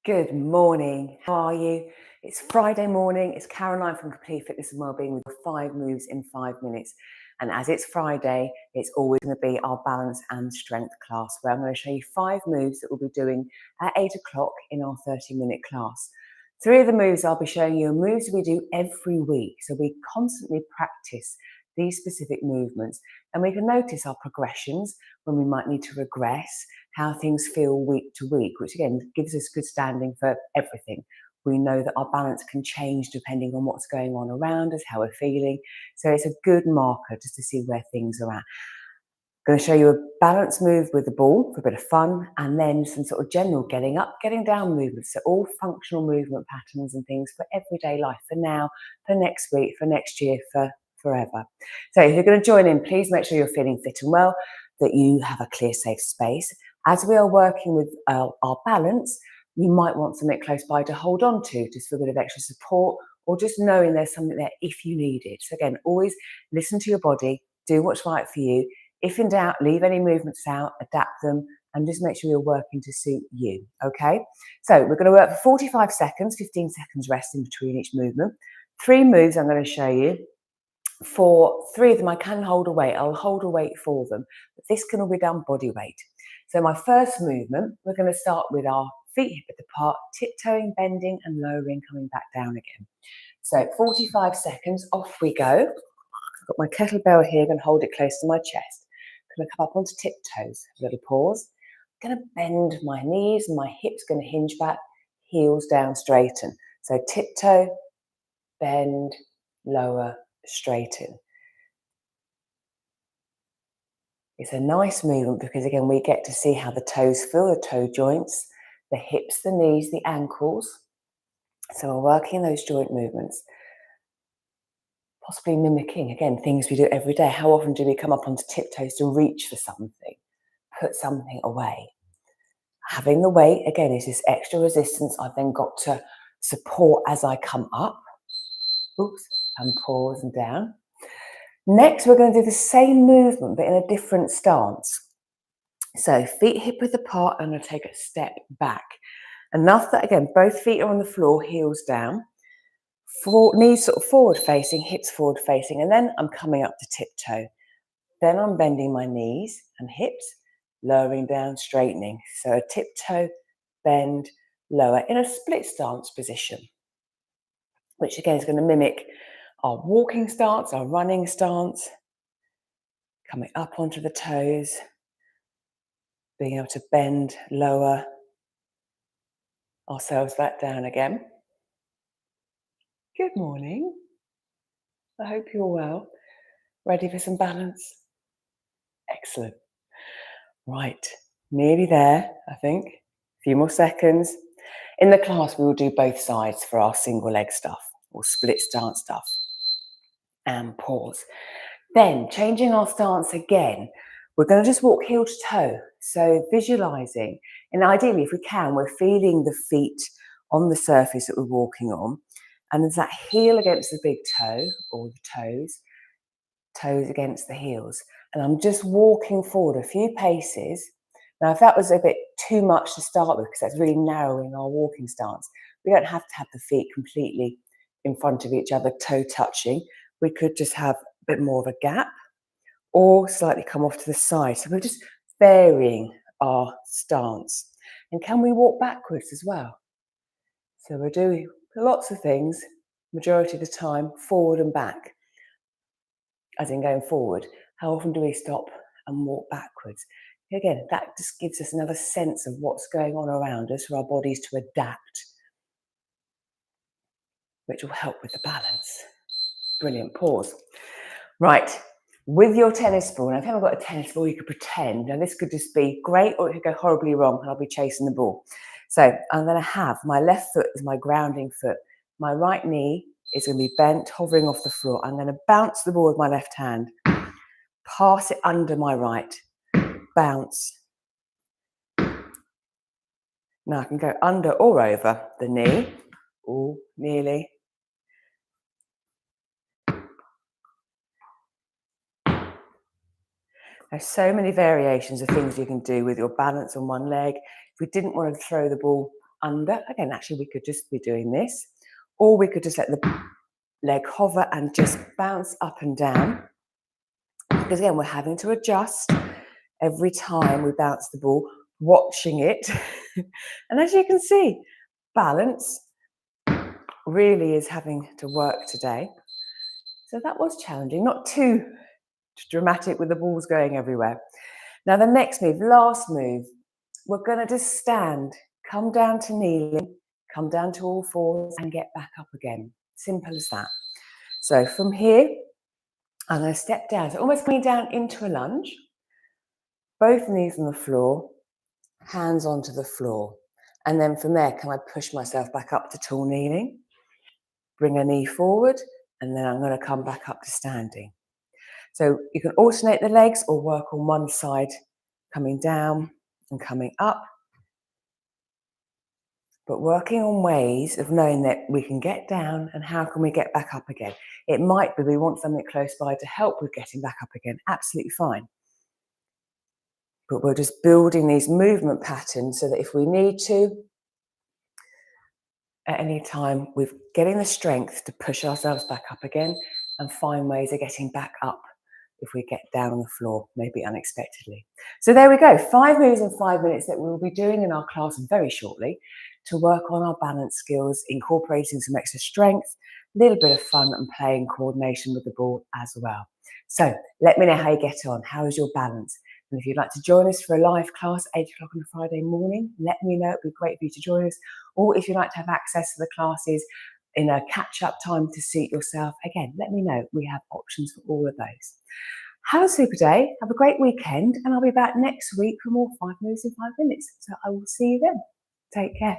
Good morning. How are you? It's Friday morning. It's Caroline from Complete Fitness and Wellbeing with 5 moves in 5 minutes. And as it's Friday, it's always going to be our balance and strength class where I'm going to show you 5 moves that we'll be doing at 8 o'clock in our 30-minute class. 3 of the moves I'll be showing you are moves we do every week. So we constantly practice these specific movements and we can notice our progressions when we might need to regress, how things feel week to week, which again gives us good standing for everything. We know that our balance can change depending on what's going on around us, how we're feeling. So it's a good marker just to see where things are at. I'm going to show you a balance move with the ball for a bit of fun, and then some sort of general getting up, getting down movements. So all functional movement patterns and things for everyday life, for now, for next week, for next year, for forever. So if you're going to join in, please make sure you're feeling fit and well, that you have a clear, safe space. As we are working with our balance, you might want something close by to hold on to, just for a bit of extra support, or just knowing there's something there if you need it. So again, always listen to your body, do what's right for you. If in doubt, leave any movements out, adapt them, and just make sure you're working to suit you, okay? So we're going to work for 45 seconds, 15 seconds rest in between each movement. 3 moves I'm going to show you. For 3 of them, I can hold a weight. I'll hold a weight for them, but this can all be done body weight. So my first movement, we're going to start with our feet hip width apart, tiptoeing, bending, and lowering, coming back down again. So 45 seconds, off we go. I've got my kettlebell here, going to hold it close to my chest. Going to come up onto tiptoes, a little pause. I'm going to bend my knees, and my hips going to hinge back, heels down, straighten. So tiptoe, bend, lower, straighten. It's a nice movement because again we get to see how the toes feel, the toe joints, the hips, the knees, the ankles. So we're working those joint movements, possibly mimicking again things we do every day. How often do we come up onto tiptoes to reach for something, put something away? Having the weight again is this extra resistance I've then got to support as I come up. Oops, and pause and down. Next, we're going to do the same movement, but in a different stance. So feet hip width apart, I'm going to take a step back. Enough that, again, both feet are on the floor, heels down. Knees sort of forward facing, hips forward facing, and then I'm coming up to tiptoe. Then I'm bending my knees and hips, lowering down, straightening. So a tiptoe, bend, lower in a split stance position, which again is going to mimic our walking stance, our running stance, coming up onto the toes, being able to bend, lower ourselves back down again. Good morning. I hope you're well. Ready for some balance? Excellent. Right, nearly there, I think. A few more seconds. In the class, we will do both sides for our single leg stuff or split stance stuff. And pause. Then, changing our stance again, we're going to just walk heel to toe. So visualizing, and ideally, if we can, we're feeling the feet on the surface that we're walking on. And there's that heel against the big toe, or the toes against the heels. And I'm just walking forward a few paces. Now, if that was a bit too much to start with, because that's really narrowing our walking stance, we don't have to have the feet completely in front of each other, toe touching. We could just have a bit more of a gap or slightly come off to the side. So we're just varying our stance. And can we walk backwards as well? So we're doing lots of things, majority of the time, forward and back. As in going forward, how often do we stop and walk backwards? Again, that just gives us another sense of what's going on around us for our bodies to adapt, which will help with the balance. Brilliant, pause. Right, with your tennis ball, now if you haven't got a tennis ball, you could pretend. Now this could just be great or it could go horribly wrong and I'll be chasing the ball. So I'm going to have my left foot as my grounding foot. My right knee is going to be bent, hovering off the floor. I'm going to bounce the ball with my left hand, pass it under my right, bounce. Now I can go under or over the knee, or nearly. There's so many variations of things you can do with your balance on one leg. If we didn't want to throw the ball under. Again, actually, we could just be doing this, or we could just let the leg hover and just bounce up and down. Because again, we're having to adjust every time we bounce the ball, watching it. And as you can see, balance really is having to work today. So that was challenging, not too dramatic with the balls going everywhere. Now the next move, last move, we're going to just stand, come down to kneeling, come down to all fours and get back up again. Simple as that. So from here, I'm going to step down, so almost coming down into a lunge, both knees on the floor, hands onto the floor. And then from there, can I push myself back up to tall kneeling, bring a knee forward, and then I'm going to come back up to standing. So you can alternate the legs or work on one side, coming down and coming up, but working on ways of knowing that we can get down and how can we get back up again. It might be we want something close by to help with getting back up again, absolutely fine. But we're just building these movement patterns so that if we need to, at any time, we're getting the strength to push ourselves back up again and find ways of getting back up if we get down on the floor, maybe unexpectedly. So there we go, 5 moves in 5 minutes that we'll be doing in our class very shortly to work on our balance skills, incorporating some extra strength, a little bit of fun and play and coordination with the ball as well. So let me know how you get on. How is your balance? And if you'd like to join us for a live class, 8 o'clock on a Friday morning, let me know. It'd be great for you to join us. Or if you'd like to have access to the classes in a catch-up time to suit yourself, again, let me know. We have options for all of those. Have a super day, have a great weekend, and I'll be back next week for more 5 moves in 5 minutes. So I will see you then. Take care.